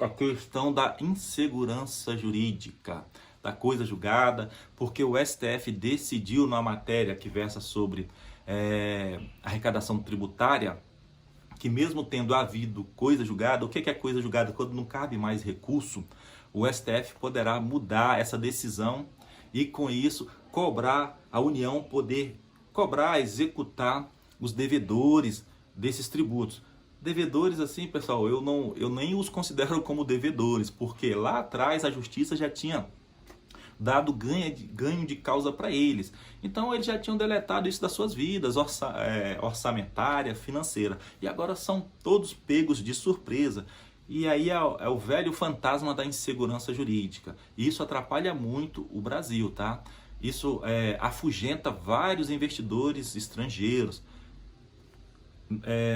a questão da insegurança jurídica, da coisa julgada, porque o STF decidiu na matéria que versa sobre arrecadação tributária, que mesmo tendo havido coisa julgada, o que é coisa julgada? Quando não cabe mais recurso, o STF poderá mudar essa decisão e com isso cobrar a União, poder cobrar, executar os devedores desses tributos. Devedores assim, pessoal, eu nem os considero como devedores, porque lá atrás a justiça já tinha dado ganho de causa para eles. Então eles já tinham deletado isso das suas vidas, orçamentária, financeira. E agora são todos pegos de surpresa. E aí é o velho fantasma da insegurança jurídica. E isso atrapalha muito o Brasil, tá? Isso afugenta vários investidores estrangeiros.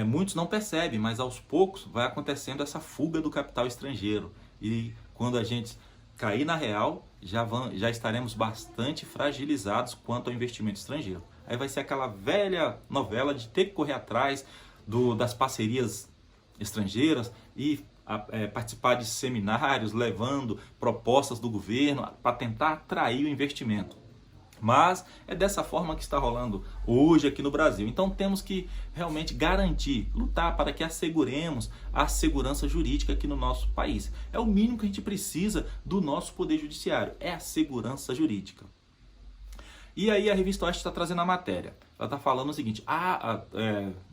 Muitos não percebem, mas aos poucos vai acontecendo essa fuga do capital estrangeiro. E quando a gente cair na real, já estaremos bastante fragilizados quanto ao investimento estrangeiro. Aí vai ser aquela velha novela de ter que correr atrás das parcerias estrangeiras e participar de seminários, levando propostas do governo para tentar atrair o investimento. Mas é dessa forma que está rolando hoje aqui no Brasil. Então temos que realmente garantir, lutar para que asseguremos a segurança jurídica aqui no nosso país. É o mínimo que a gente precisa do nosso poder judiciário, é a segurança jurídica. E aí a revista Oeste está trazendo a matéria. Ela está falando o seguinte,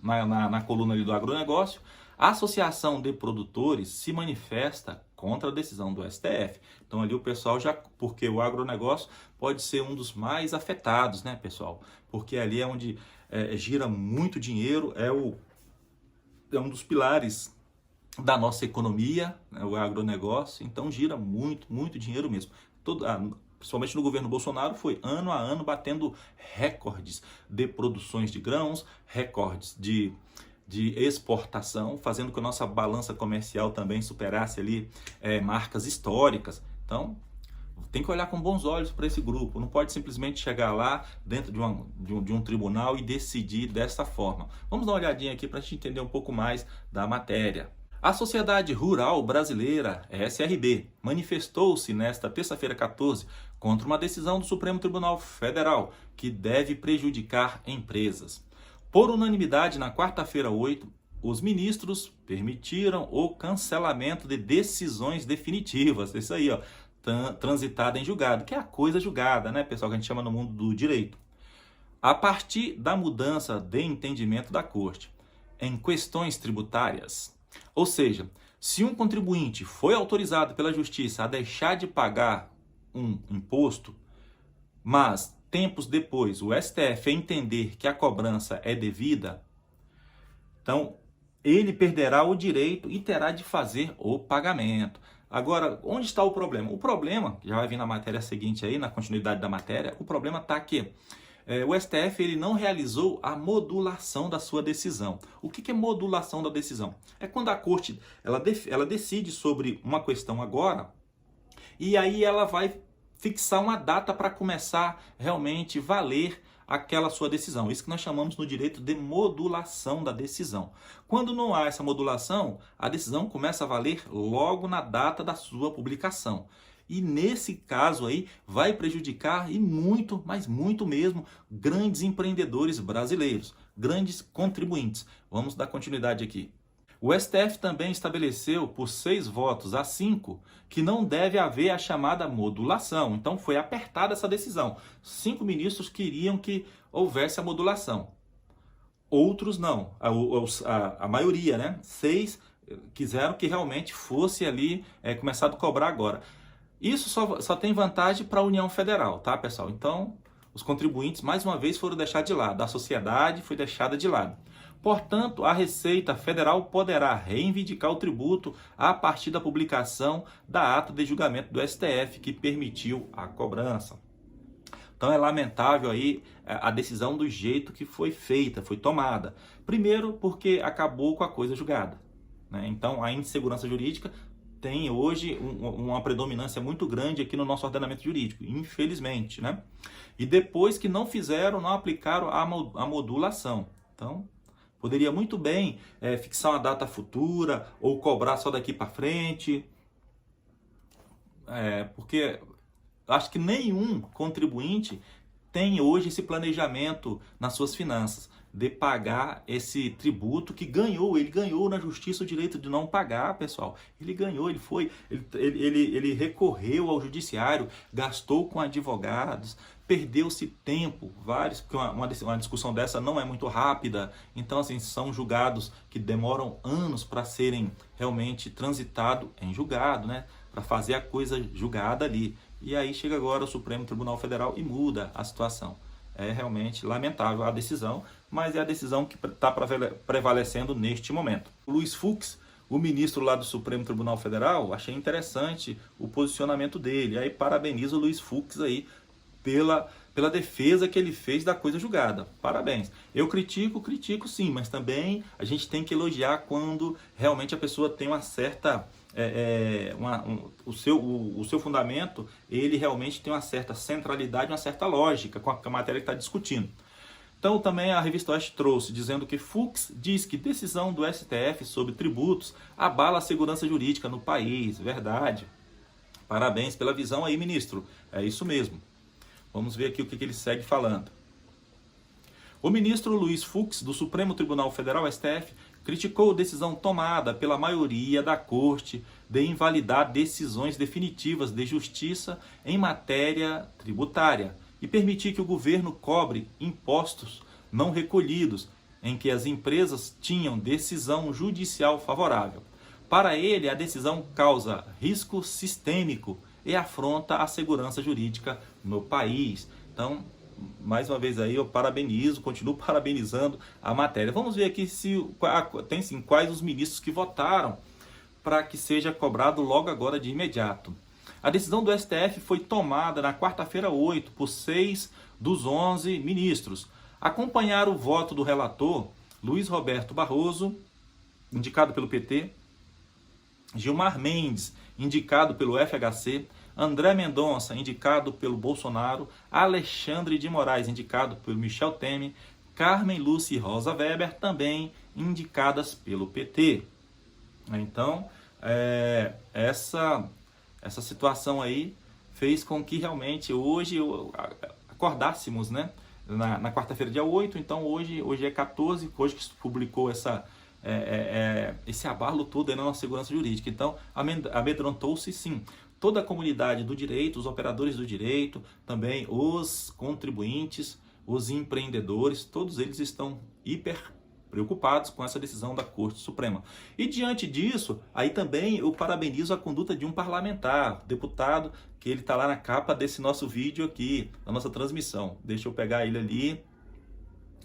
na coluna ali do agronegócio, a Associação de Produtores se manifesta contra a decisão do STF. Então ali o pessoal porque o agronegócio pode ser um dos mais afetados, né, pessoal? Porque ali é onde gira muito dinheiro, é um dos pilares da nossa economia, né, o agronegócio, então gira muito, muito dinheiro mesmo. Principalmente no governo Bolsonaro, foi ano a ano batendo recordes de produções de grãos, recordes de exportação, fazendo com que a nossa balança comercial também superasse ali marcas históricas. Então, tem que olhar com bons olhos para esse grupo. Não pode simplesmente chegar lá dentro de um tribunal e decidir dessa forma. Vamos dar uma olhadinha aqui para a gente entender um pouco mais da matéria. A Sociedade Rural Brasileira, SRB, manifestou-se nesta terça-feira 14 contra uma decisão do Supremo Tribunal Federal que deve prejudicar empresas. Por unanimidade, na quarta-feira 8, os ministros permitiram o cancelamento de decisões definitivas. Isso aí, ó, transitada em julgado, que é a coisa julgada, né, pessoal, que a gente chama no mundo do direito. A partir da mudança de entendimento da Corte em questões tributárias. Ou seja, se um contribuinte foi autorizado pela Justiça a deixar de pagar um imposto, mas tempos depois o STF entender que a cobrança é devida, então ele perderá o direito e terá de fazer o pagamento. Agora, onde está o problema? O problema, já vai vir na matéria seguinte aí, na continuidade da matéria, o problema está que o STF ele não realizou a modulação da sua decisão. O que é modulação da decisão? É quando a Corte ela decide sobre uma questão agora e aí ela vai fixar uma data para começar realmente valer aquela sua decisão. Isso que nós chamamos no direito de modulação da decisão. Quando não há essa modulação, a decisão começa a valer logo na data da sua publicação. E nesse caso aí vai prejudicar e muito, mas muito mesmo, grandes empreendedores brasileiros, grandes contribuintes. Vamos dar continuidade aqui. O STF também estabeleceu por 6 votos a 5 que não deve haver a chamada modulação. Então foi apertada essa decisão. 5 ministros queriam que houvesse a modulação. Outros não. A maioria, né? 6 quiseram que realmente fosse ali começado a cobrar agora. Isso só tem vantagem para a União Federal, tá, pessoal? Então, os contribuintes, mais uma vez, foram deixados de lado. A sociedade foi deixada de lado. Portanto, a Receita Federal poderá reivindicar o tributo a partir da publicação da ata de julgamento do STF, que permitiu a cobrança. Então, é lamentável aí a decisão do jeito que foi feita, foi tomada. Primeiro, porque acabou com a coisa julgada, né? Então, a insegurança jurídica tem hoje uma predominância muito grande aqui no nosso ordenamento jurídico, infelizmente, né? E depois que não aplicaram a modulação. Então, poderia muito bem fixar uma data futura ou cobrar só daqui para frente. porque acho que nenhum contribuinte tem hoje esse planejamento nas suas finanças de pagar esse tributo que ele ganhou na justiça o direito de não pagar, pessoal. Ele ganhou, ele recorreu ao judiciário, gastou com advogados, perdeu-se tempo, porque uma discussão dessa não é muito rápida, então assim, são julgados que demoram anos para serem realmente transitados em julgado, né? Para fazer a coisa julgada ali. E aí chega agora o Supremo Tribunal Federal e muda a situação. É realmente lamentável a decisão, mas é a decisão que está prevalecendo neste momento. O Luiz Fux, o ministro lá do Supremo Tribunal Federal, achei interessante o posicionamento dele. Aí parabenizo o Luiz Fux aí pela defesa que ele fez da coisa julgada. Parabéns. Eu critico sim, mas também a gente tem que elogiar quando realmente a pessoa tem uma certa... o seu fundamento, ele realmente tem uma certa centralidade, uma certa lógica com a matéria que está discutindo. Então também a revista Oeste trouxe, dizendo que Fux diz que decisão do STF sobre tributos abala a segurança jurídica no país. Verdade. Parabéns pela visão aí, ministro. É isso mesmo. Vamos ver aqui o que ele segue falando. O ministro Luiz Fux, do Supremo Tribunal Federal, STF, criticou a decisão tomada pela maioria da Corte de invalidar decisões definitivas de justiça em matéria tributária e permitir que o governo cobre impostos não recolhidos em que as empresas tinham decisão judicial favorável. Para ele, a decisão causa risco sistêmico e afronta a segurança jurídica no país. Então, mais uma vez aí eu continuo parabenizando a matéria. Vamos ver aqui tem sim quais os ministros que votaram para que seja cobrado logo agora de imediato. A decisão do STF foi tomada na quarta-feira 8 por 6 dos 11 ministros. Acompanharam o voto do relator Luiz Roberto Barroso, indicado pelo PT, Gilmar Mendes, indicado pelo FHC, André Mendonça, indicado pelo Bolsonaro, Alexandre de Moraes, indicado pelo Michel Temer, Carmen Lúcia e Rosa Weber, também indicadas pelo PT. Então, essa situação aí fez com que realmente hoje acordássemos, né? Na quarta-feira, dia 8, então hoje é 14, hoje que se publicou esse abalo todo aí na nossa segurança jurídica. Então, amedrontou-se sim toda a comunidade do direito, os operadores do direito, também os contribuintes, os empreendedores, todos eles estão hiper preocupados com essa decisão da Corte Suprema. E diante disso, aí também eu parabenizo a conduta de um parlamentar, deputado, que ele está lá na capa desse nosso vídeo aqui, da nossa transmissão. Deixa eu pegar ele ali.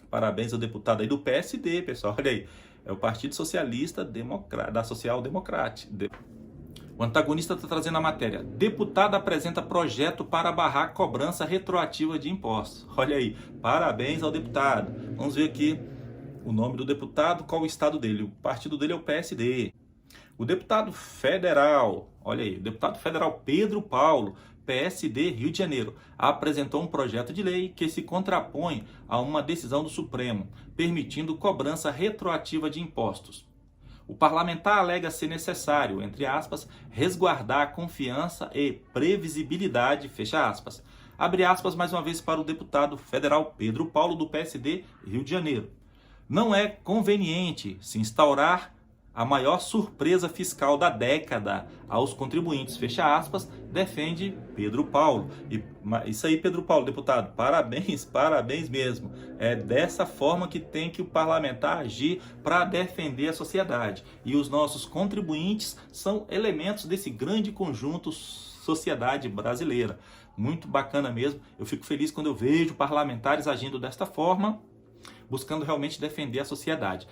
Parabéns ao deputado aí do PSD, pessoal. Olha aí, é o Partido Socialista da Social Democrata. O antagonista está trazendo a matéria. Deputado apresenta projeto para barrar cobrança retroativa de impostos. Olha aí, parabéns ao deputado. Vamos ver aqui o nome do deputado, qual o estado dele. O partido dele é o PSD. O deputado federal, olha aí, o deputado federal Pedro Paulo, PSD, Rio de Janeiro, apresentou um projeto de lei que se contrapõe a uma decisão do Supremo, permitindo cobrança retroativa de impostos. O parlamentar alega ser necessário, entre aspas, resguardar a confiança e previsibilidade, fecha aspas. Abre aspas mais uma vez para o deputado federal Pedro Paulo, do PSD, Rio de Janeiro. Não é conveniente se instaurar a maior surpresa fiscal da década aos contribuintes, fecha aspas, defende Pedro Paulo. E isso aí, Pedro Paulo, deputado, parabéns, parabéns mesmo. É dessa forma que tem que o parlamentar agir para defender a sociedade. E os nossos contribuintes são elementos desse grande conjunto sociedade brasileira. Muito bacana mesmo. Eu fico feliz quando eu vejo parlamentares agindo desta forma, buscando realmente defender a sociedade.